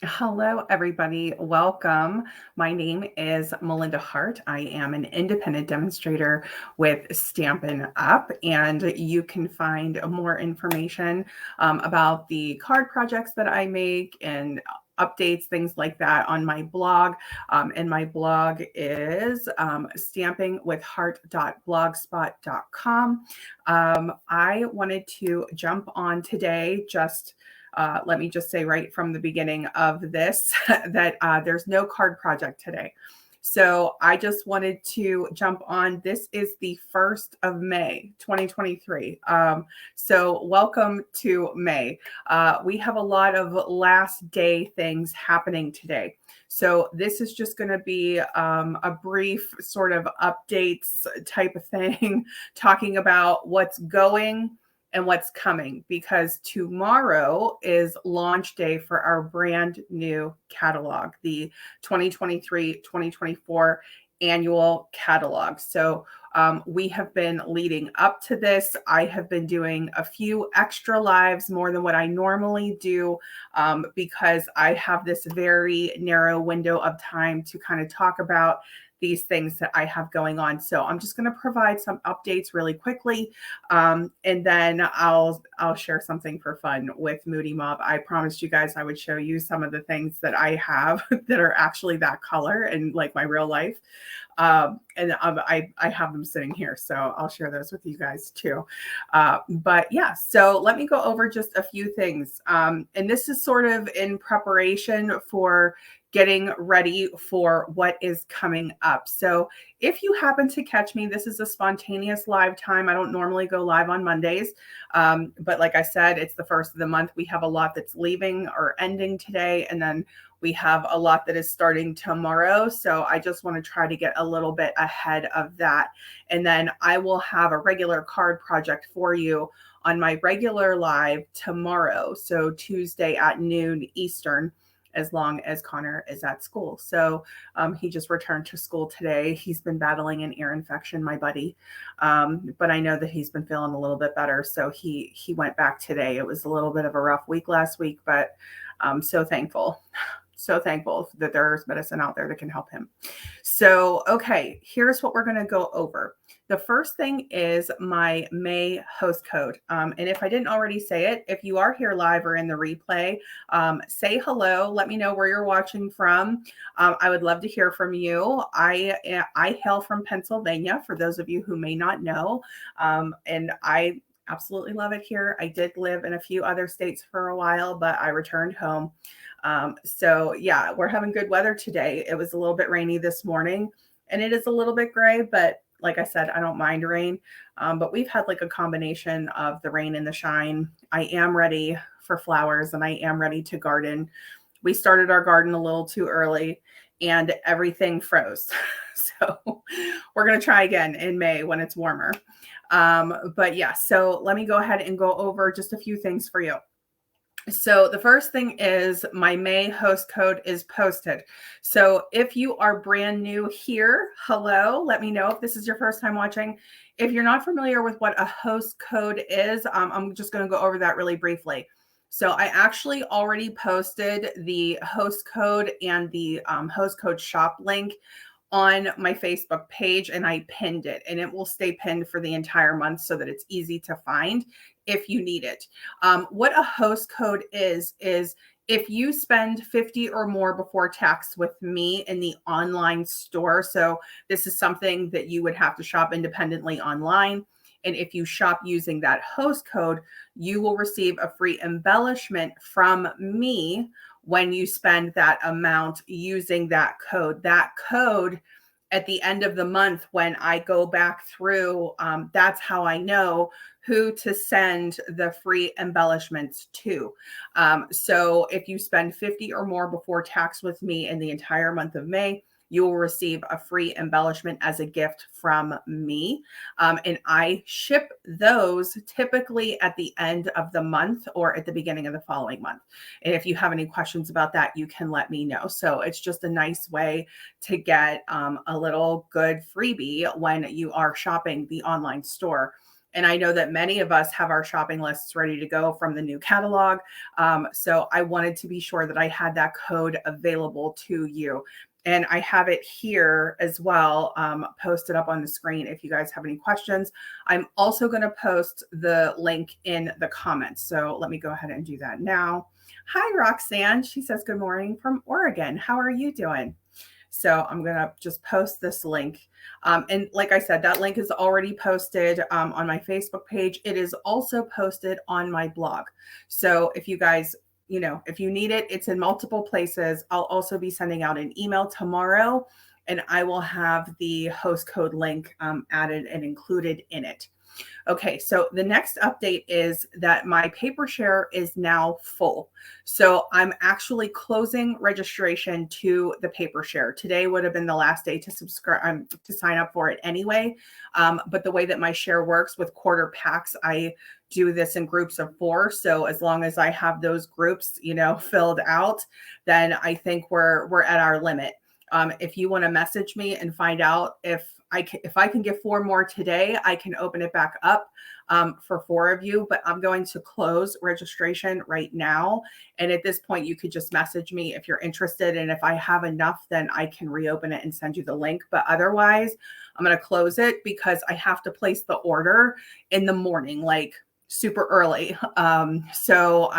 Hello, everybody. Welcome. My name is Melinda Hart. I am an independent demonstrator with Stampin' Up, and you can find more information about the card projects that I make and updates, things like that on my blog. And my blog is stampingwithheart.blogspot.com. I wanted to jump on today let me just say right from the beginning of this that there's no card project today. So I just wanted to jump on. This is the 1st of May, 2023. So welcome to May. We have a lot of last day things happening today. So this is just going to be a brief sort of updates type of thing, talking about what's going and what's coming, because tomorrow is launch day for our brand new catalog, the 2023-2024 annual catalog. So we have been leading up to this. I have been doing a few extra lives, more than what I normally do, because I have this very narrow window of time to kind of talk about these things that I have going on. So I'm just going to provide some updates really quickly, and then I'll share something for fun with Moody Mauve. I promised you guys I would show you some of the things that I have that are actually that color and like my real life. I have them sitting here, so I'll share those with you guys too. But yeah, so let me go over just a few things. And this is sort of in preparation for getting ready for what is coming up. So if you happen to catch me, this is a spontaneous live time. I don't normally go live on Mondays. But like I said, it's the 1st of the month. We have a lot that's leaving or ending today. And then we have a lot that is starting tomorrow. So I just want to try to get a little bit ahead of that. And then I will have a regular card project for you on my regular live tomorrow. So Tuesday at noon Eastern, as long as Connor is at school. So he just returned to school today. He's been battling an ear infection, my buddy. But I know that he's been feeling a little bit better. So he went back today. It was a little bit of a rough week last week, but I'm so thankful. So thankful that there's medicine out there that can help him. So, okay, here's what we're going to go over. The first thing is my May host code. And if I didn't already say it, if you are here live or in the replay, say hello. Let me know where you're watching from. I would love to hear from you. I hail from Pennsylvania, for those of you who may not know. And I absolutely love it here. I did live in a few other states for a while, but I returned home. So yeah, we're having good weather today. It was a little bit rainy this morning, and it is a little bit gray, but like I said, I don't mind rain. But we've had like a combination of the rain and the shine. I am ready for flowers and I am ready to garden. We started our garden a little too early and everything froze. So we're going to try again in May when it's warmer. But yeah, so let me go ahead and go over just a few things for you. So the first thing is my May host code is posted. So if you are brand new here, hello, let me know if this is your first time watching. If you're not familiar with what a host code is, I'm just going to go over that really briefly. So I actually already posted the host code and the host code shop link on my Facebook page, and I pinned it, and it will stay pinned for the entire month so that it's easy to find if you need it. What a host code is if you spend 50 or more before tax with me in the online store. So this is something that you would have to shop independently online. And if you shop using that host code, you will receive a free embellishment from me when you spend that amount using that code. That code at the end of the month, when I go back through, that's how I know who to send the free embellishments to. So if you spend 50 or more before tax with me in the entire month of May, you will receive a free embellishment as a gift from me. And I ship those typically at the end of the month or at the beginning of the following month. And if you have any questions about that, you can let me know. So it's just a nice way to get a little good freebie when you are shopping the online store. And I know that many of us have our shopping lists ready to go from the new catalog. So I wanted to be sure that I had that code available to you. And I have it here as well, posted up on the screen if you guys have any questions. I'm also going to post the link in the comments. So let me go ahead and do that now. Hi, Roxanne. She says, good morning from Oregon. How are you doing? So I'm going to just post this link. And like I said, that link is already posted on my Facebook page. It is also posted on my blog. So if you guys, if you need it, it's in multiple places. I'll also be sending out an email tomorrow, and I will have the host code link added and included in it. Okay, so the next update is that my paper share is now full. So I'm actually closing registration to the paper share. Today would have been the last day to subscribe, to sign up for it anyway. But the way that my share works with quarter packs, I do this in groups of 4. So as long as I have those groups, filled out, then I think we're at our limit. If you want to message me and find out if I can get 4 more today, I can open it back up for 4 of you, but I'm going to close registration right now. And at this point, you could just message me if you're interested. And if I have enough, then I can reopen it and send you the link. But otherwise, I'm going to close it because I have to place the order in the morning, like super early. So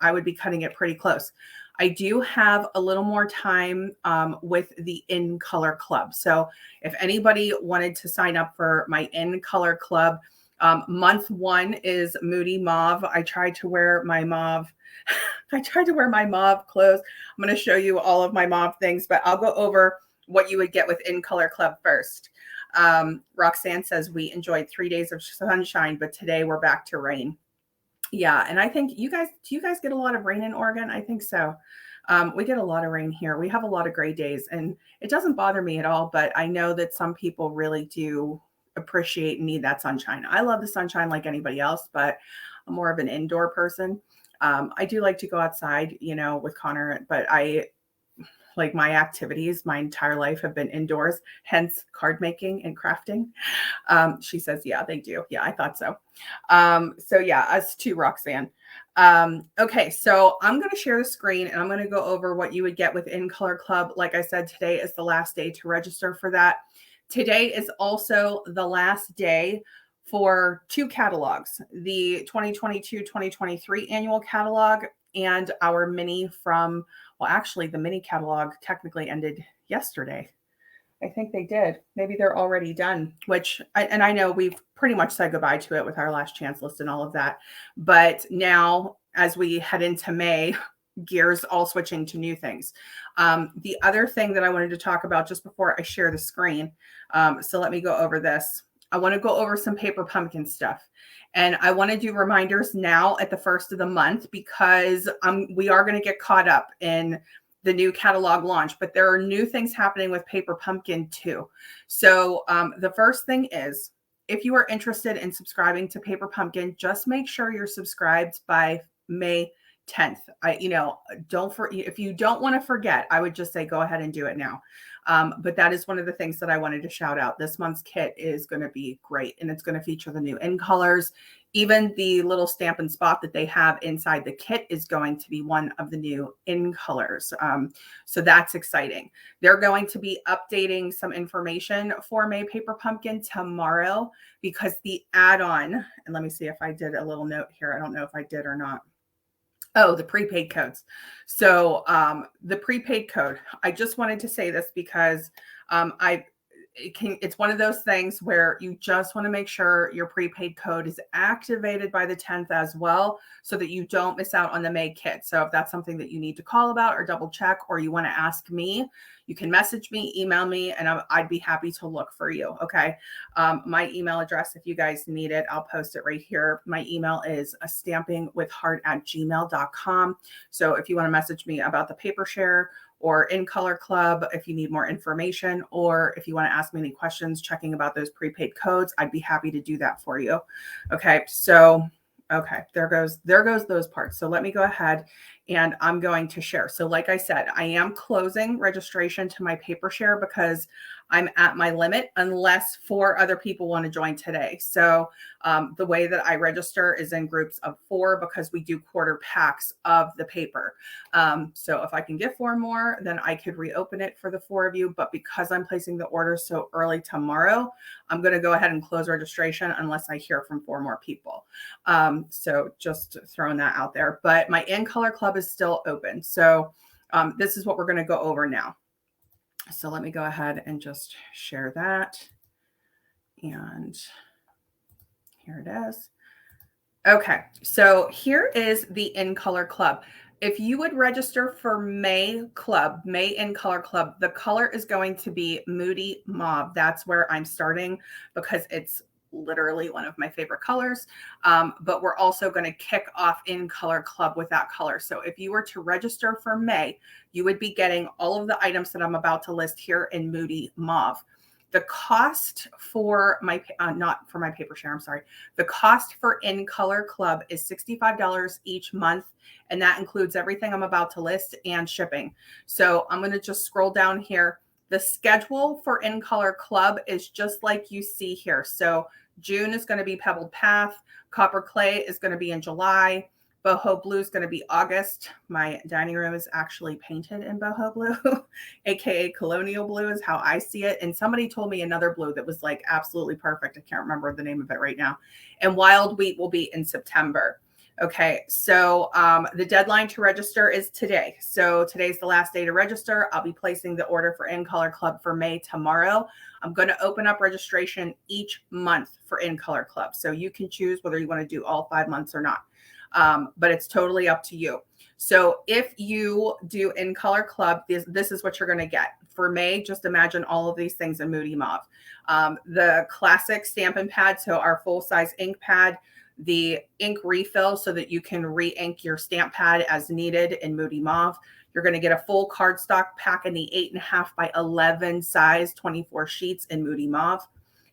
I would be cutting it pretty close. I do have a little more time with the In Color Club. So if anybody wanted to sign up for my In Color Club, month 1 is Moody Mauve. I tried to wear my mauve. I tried to wear my mauve clothes. I'm going to show you all of my mauve things, but I'll go over what you would get with In Color Club first. Roxanne says we enjoyed 3 days of sunshine, but today we're back to rain. Yeah, and I think do you guys get a lot of rain in Oregon? I think so. We get a lot of rain here. We have a lot of gray days, and it doesn't bother me at all, but I know that some people really do appreciate and need that sunshine. I love the sunshine like anybody else, but I'm more of an indoor person. I do like to go outside, with Connor, but like my activities, my entire life have been indoors, hence card making and crafting. She says, yeah, they do. Yeah, I thought so. So yeah, us too, Roxanne. Okay, so I'm going to share the screen and I'm going to go over what you would get with In Color Club. Like I said, today is the last day to register for that. Today is also the last day for 2 catalogs, the 2022-2023 annual catalog and our mini from, well, actually the mini catalog technically ended yesterday. I think they did. Maybe they're already done, and I know we've pretty much said goodbye to it with our last chance list and all of that. But now as we head into May, gears all switching to new things. The other thing that I wanted to talk about just before I share the screen. So let me go over this. I want to go over some paper pumpkin stuff. And I want to do reminders now at the first of the month because we are going to get caught up in the new catalog launch, but there are new things happening with Paper Pumpkin too. So the first thing is, if you are interested in subscribing to Paper Pumpkin, just make sure you're subscribed by May 10th. If you don't want to forget, I would just say go ahead and do it now. But that is one of the things that I wanted to shout out. This month's kit is going to be great, and it's going to feature the new in colors. Even the little Stampin' Spot that they have inside the kit is going to be one of the new in colors. So that's exciting. They're going to be updating some information for May Paper Pumpkin tomorrow because the add-on, and let me see if I did a little note here. I don't know if I did or not. Oh, the prepaid codes. So the prepaid code, I just wanted to say this because it's one of those things where you just want to make sure your prepaid code is activated by the 10th as well, so that you don't miss out on the May kit. So if that's something that you need to call about or double check, or you want to ask me, you can message me, email me, and I'd be happy to look for you. Okay. My email address, if you guys need it, I'll post it right here. My email is stampingwithhart@gmail.com. So if you want to message me about the paper share or In Color Club, if you need more information, or if you want to ask me any questions checking about those prepaid codes, I'd be happy to do that for you. Okay, so there goes those parts. So let me go ahead and I'm going to share. So like I said, I am closing registration to my paper share because I'm at my limit unless 4 other people want to join today. So the way that I register is in groups of 4 because we do quarter packs of the paper. So if I can get 4 more, then I could reopen it for the 4 of you. But because I'm placing the order so early tomorrow, I'm going to go ahead and close registration unless I hear from 4 more people. So just throwing that out there. But my In Color Club is still open. So this is what we're going to go over now. So let me go ahead and just share that. And here it is. Okay, so here is the In Color Club. If you would register for May Club, May In Color Club, the color is going to be Moody Mauve. That's where I'm starting because it's literally one of my favorite colors. But we're also going to kick off In Color Club with that color. So if you were to register for May, you would be getting all of the items that I'm about to list here in Moody Mauve. The cost for my, not for my paper share, I'm sorry. The cost for In Color Club is $65 each month. And that includes everything I'm about to list and shipping. So I'm going to just scroll down here. The schedule for In Color Club is just like you see here. So June is going to be Pebbled Path. Copper Clay is going to be in July. Boho Blue is going to be August. My dining room is actually painted in Boho Blue, aka Colonial Blue is how I see it. And somebody told me another blue that was like absolutely perfect. I can't remember the name of it right now. And Wild Wheat will be in September. Okay, so the deadline to register is today. So today's the last day to register. I'll be placing the order for In Color Club for May tomorrow. I'm going to open up registration each month for In Color Club. So you can choose whether you want to do all 5 months or not. But it's totally up to you. So if you do In Color Club, this is what you're going to get. For May, just imagine all of these things in Moody Mauve. The classic Stampin' Pad, so our full-size ink pad, the ink refill so that you can re-ink your stamp pad as needed in Moody Mauve. You're going to get a full cardstock pack in the 8.5 by 11 size, 24 sheets in Moody Mauve.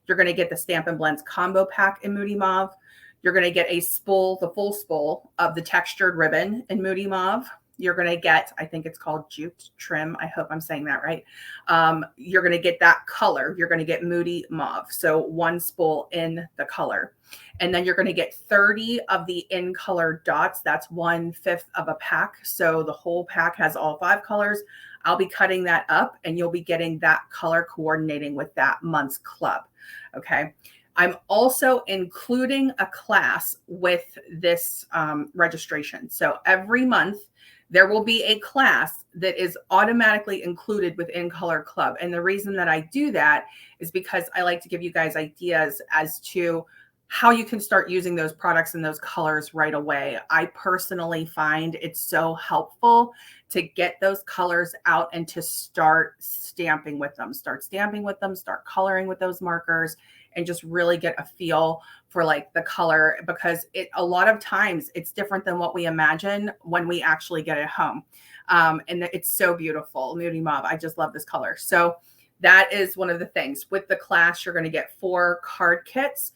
You're going to get the Stampin' Blends combo pack in Moody Mauve. You're going to get a spool, the full spool of the textured ribbon in Moody Mauve. You're going to get, I think it's called jute trim. I hope I'm saying that right. You're going to get that color. You're going to get Moody Mauve. So 1 spool in the color. And then you're going to get 30 of the In Color dots. That's 1/5 of a pack. So the whole pack has all 5 colors. I'll be cutting that up and you'll be getting that color coordinating with that month's club. Okay. I'm also including a class with this registration. So every month there will be a class that is automatically included with In Color Club. And the reason that I do that is because I like to give you guys ideas as to how you can start using those products and those colors right away. I personally find it's so helpful to get those colors out and to start stamping with them, start coloring with those markers, and just really get a feel for like the color, because a lot of times it's different than what we imagine when we actually get it home. And it's so beautiful. Moody Mauve, I just love this color. So that is one of the things. With the class, you're going to get 4 card kits.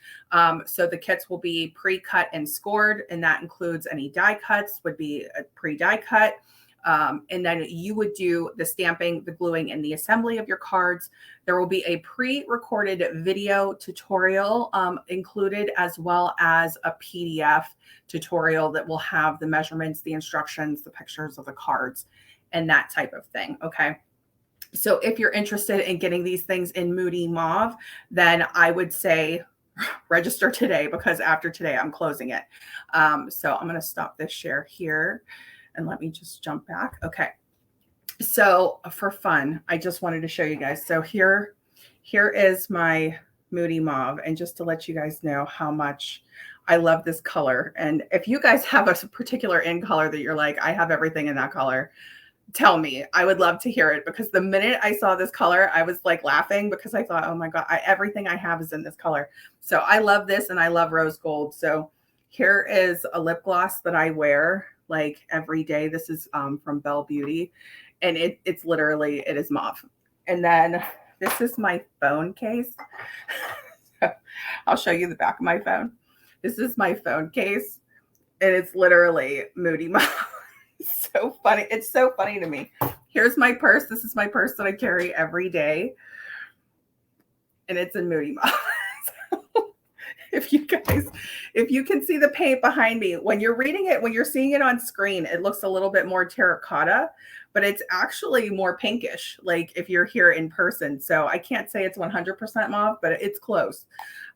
So the kits will be pre-cut and scored, and that includes any die cuts would be a pre-die cut. And then you would do the stamping, the gluing, and the assembly of your cards. There will be a pre-recorded video tutorial included, as well as a PDF tutorial that will have the measurements, the instructions, the pictures of the cards, and that type of thing. Okay. So if you're interested in getting these things in Moody Mauve, then I would say register today, because after today I'm closing it. So I'm going to stop this share here. And let me just jump back. Okay. So for fun, I just wanted to show you guys. So here is my Moody Mauve. And just to let you guys know how much I love this color. And if you guys have a particular in color that you're like, I have everything in that color, tell me. I would love to hear it, because the minute I saw this color, I was like laughing, because I thought, oh my God, everything I have is in this color. So I love this, and I love rose gold. So here is a lip gloss that I wear like every day. This is from Belle Beauty, and it's literally, it is mauve. And then this is my phone case. I'll show you the back of my phone. This is my phone case, and it's literally Moody Mauve. So funny. It's so funny to me. Here's my purse. This is my purse that I carry every day. and it's in Moody Mauve. If you can see the paint behind me, when you're reading it, when you're seeing it on screen, it looks a little bit more terracotta, but it's actually more pinkish, like if you're here in person. So I can't say it's 100% mauve, but it's close.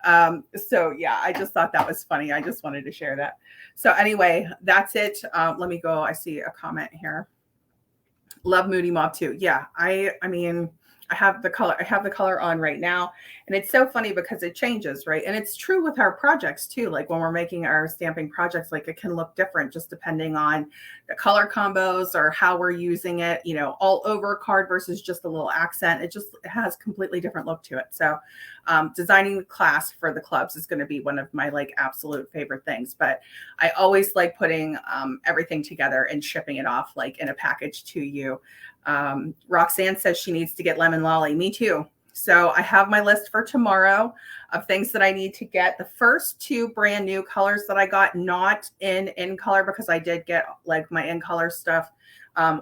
So yeah, I just thought that was funny. I just wanted to share that. So anyway, that's it. Let me go. I see a comment here. Love Moody Mauve too. Yeah, I mean, I have the color on right now, and it's so funny because it changes, right? And it's true with our projects too. Like when we're making our stamping projects, like it can look different just depending on the color combos or how we're using it, you know, all over a card versus just a little accent. It has completely different look to it. So designing the class for the clubs is going to be one of my like absolute favorite things. But I always like putting everything together and shipping it off like in a package to you. Roxanne says she needs to get Lemon Lolly. Me too. So I have my list for tomorrow of things that I need to get. The first two brand new colors that I got, not in color, because I did get like my in color stuff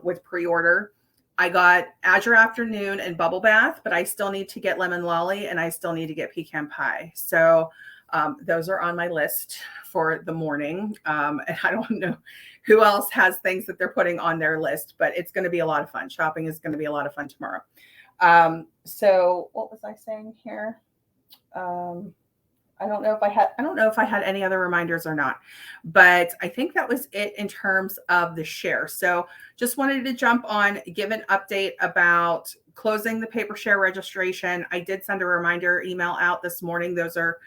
with pre-order. I got Azure Afternoon and Bubble Bath, but I still need to get Lemon Lolly and I still need to get Pecan Pie. So those are on my list for the morning. And I don't know who else has things that they're putting on their list, but it's going to be a lot of fun. Shopping is going to be a lot of fun tomorrow. So what was I saying here? I don't know if I had any other reminders or not, but I think that was it in terms of the share. So just wanted to jump on, give an update about closing the paper share registration. I did send a reminder email out this morning. Those are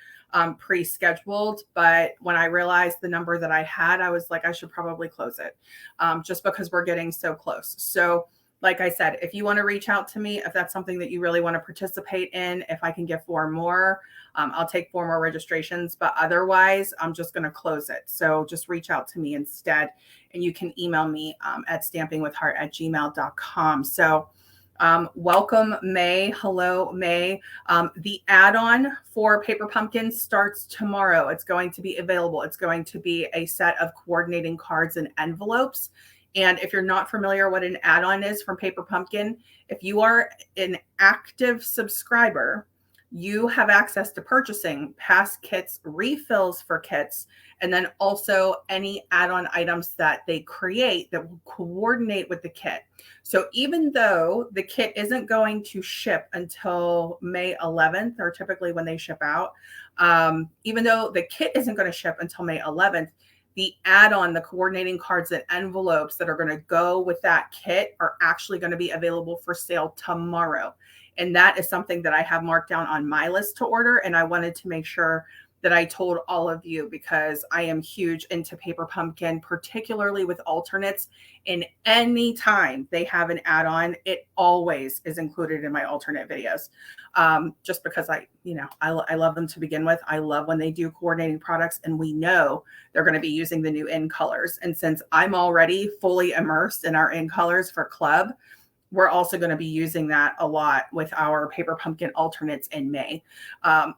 pre-scheduled, but when I realized the number that I had, I was like, I should probably close it just because we're getting so close. So like I said, if you want to reach out to me, if that's something that you really want to participate in, if I can get 4 more, I'll take 4 more registrations, but otherwise I'm just going to close it. So just reach out to me instead, and you can email me at stampingwithhart@gmail.com. So welcome, May. Hello, May. The add-on for Paper Pumpkin starts tomorrow. It's going to be available. It's going to be a set of coordinating cards and envelopes. And if you're not familiar what an add-on is from Paper Pumpkin, if you are an active subscriber, you have access to purchasing past kits, refills for kits, and then also any add-on items that they create that will coordinate with the kit. So even though the kit isn't going to ship until May 11th, or typically when they ship out, even though the kit isn't going to ship until May 11th, the add-on, the coordinating cards and envelopes that are going to go with that kit are actually going to be available for sale tomorrow. And that is something that I have marked down on my list to order. And I wanted to make sure that I told all of you, because I am huge into Paper Pumpkin, particularly with alternates. And any time they have an add-on, it always is included in my alternate videos. Just because I love them to begin with. I love when they do coordinating products and we know they're going to be using the new in colors. And since I'm already fully immersed in our in colors for club, we're also going to be using that a lot with our Paper Pumpkin alternates in May.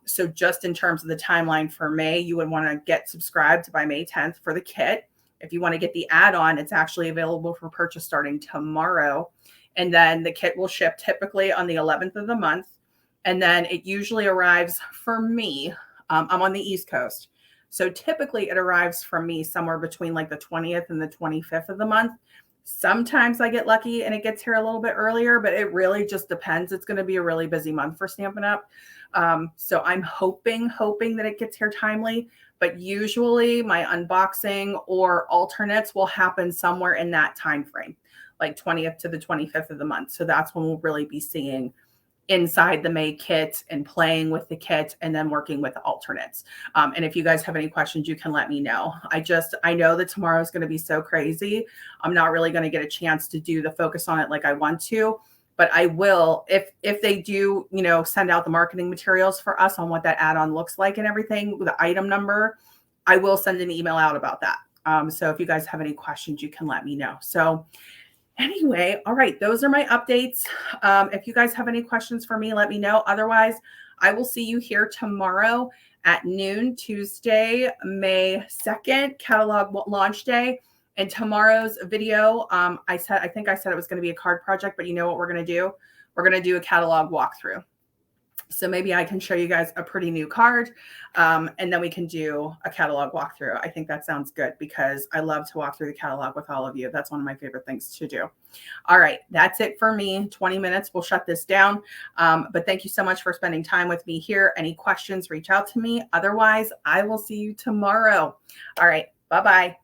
So just in terms of the timeline for May, you would want to get subscribed by May 10th for the kit. If you want to get the add-on, it's actually available for purchase starting tomorrow. And then the kit will ship typically on the 11th of the month. And then it usually arrives for me. I'm on the East Coast. So typically it arrives from me somewhere between like the 20th and the 25th of the month. Sometimes I get lucky and it gets here a little bit earlier, but it really just depends. It's going to be a really busy month for Stampin' Up. So I'm hoping that it gets here timely, but usually my unboxing or alternates will happen somewhere in that time frame, like 20th to the 25th of the month. So that's when we'll really be seeing inside the May kit and playing with the kit and then working with the alternates. And if you guys have any questions, you can let me know. I know that tomorrow is going to be so crazy. I'm not really going to get a chance to do the focus on it like I want to, but I will, if they do, send out the marketing materials for us on what that add-on looks like and everything with the item number, I will send an email out about that. So if you guys have any questions, you can let me know. So anyway, all right, those are my updates. If you guys have any questions for me, let me know. Otherwise, I will see you here tomorrow at noon, Tuesday, May 2nd, catalog launch day. And tomorrow's video, I think I said it was going to be a card project, but you know what we're going to do? We're going to do a catalog walkthrough. So maybe I can show you guys a pretty new card, and then we can do a catalog walkthrough. I think that sounds good because I love to walk through the catalog with all of you. That's one of my favorite things to do. All right, that's it for me. 20 minutes, we'll shut this down. But thank you so much for spending time with me here. Any questions, reach out to me. Otherwise, I will see you tomorrow. All right, bye-bye.